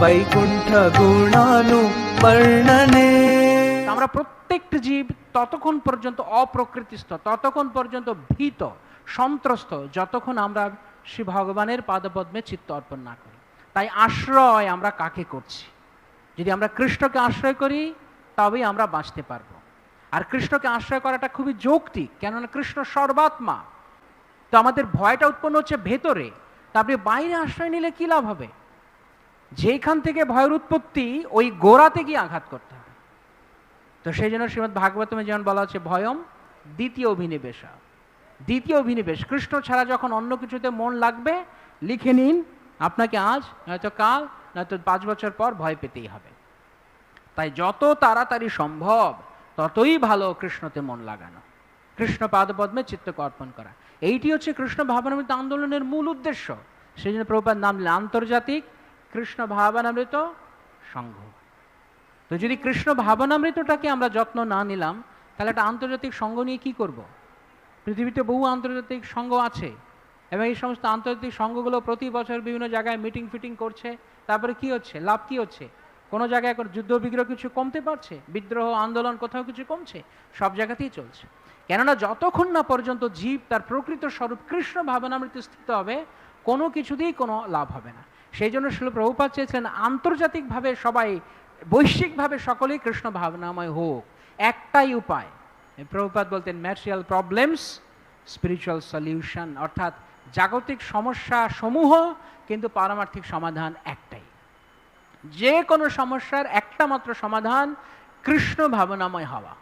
वैकुण्ठ गुणानुवर्णने। আমরা প্রত্যেকটি জীব ততক্ষণ পর্যন্ত অপ্রকৃতিস্থ, ততক্ষণ পর্যন্ত ভীত সন্ত্রস্ত, যতক্ষণ আমরা শ্রী ভগবানের পাদপদ্মে চিত্ত অর্পণ না করি। তাই আশ্রয় আমরা কাকে করছি? যদি আমরা কৃষ্ণকে আশ্রয় করি তবেই আমরা বাঁচতে পারবো। আর কৃষ্ণকে আশ্রয় করাটা খুবই যৌক্তিক, কেননা কৃষ্ণ সর্বাত্মা। তো আমাদের ভয়টা উৎপন্ন হচ্ছে ভেতরে, তা আপনি বাইরে আশ্রয় নিলে কি লাভ হবে? যেখান থেকে ভয়ের উৎপত্তি ওই গোড়াতে গিয়ে আঘাত করতে হবে। তো সেই জন্য শ্রীমদ্ ভাগবতমে যেমন বলা হচ্ছে ভয়ম দ্বিতীয় অভিনিবেশা, দ্বিতীয় অভিনিবেশ। কৃষ্ণ ছাড়া যখন অন্য কিছুতে মন লাগবে, লিখে নিন, আপনাকে আজ নয়তো কাল নয়তো 5 বছর পর ভয় পেতেই হবে। তাই যত তাড়াতাড়ি সম্ভব ততই ভালো কৃষ্ণতে মন লাগানো, কৃষ্ণ পাদপদ্মে চিত্তকে অর্পণ করা। এইটি হচ্ছে কৃষ্ণ ভাবনামৃত আন্দোলনের মূল উদ্দেশ্য। সেই জন্য প্রভুপাদ নাম দিলেন আন্তর্জাতিক কৃষ্ণ ভাবনামৃত সংঘ। তো যদি কৃষ্ণ ভাবনামৃতটাকে আমরা যত্ন না নিলাম, তাহলে একটা আন্তর্জাতিক সংঘ নিয়ে কি করব? পৃথিবীতে বহু আন্তর্জাতিক সংঘ আছে এবং এই সমস্ত আন্তর্জাতিক সংঘগুলো প্রতি বছর বিভিন্ন জায়গায় মিটিং ফিটিং করছে। তারপরে কি হচ্ছে? লাভ কি হচ্ছে? কোনো জায়গায় এখন যুদ্ধ বিগ্রহ কিছু কমতে পারছে? বিদ্রোহ আন্দোলন কোথাও কিছু কমছে? সব জায়গাতেই চলছে। কেননা যতক্ষণ না পর্যন্ত জীব তার প্রকৃত স্বরূপ কৃষ্ণ ভাবনামৃতে স্থিত হবে, কোনো কিছুতেই কোনো লাভ হবে না। সেই জন্য শিল প্রভুপাদ চেয়েছিলেন আন্তর্জাতিকভাবে সবাই, বৈশ্বিকভাবে সকলেই কৃষ্ণ ভাবনাময় হোক। একটাই উপায়, প্রভুপাদ বলতেন ম্যাটেরিয়াল প্রবলেমস স্পিরিচুয়াল সলিউশন, অর্থাৎ জাগতিক সমস্যা সমূহ কিন্তু পারমার্থিক সমাধান একটাই। যে কোনো সমস্যার একটা মাত্র সমাধান কৃষ্ণ ভাবনাময় হওয়া।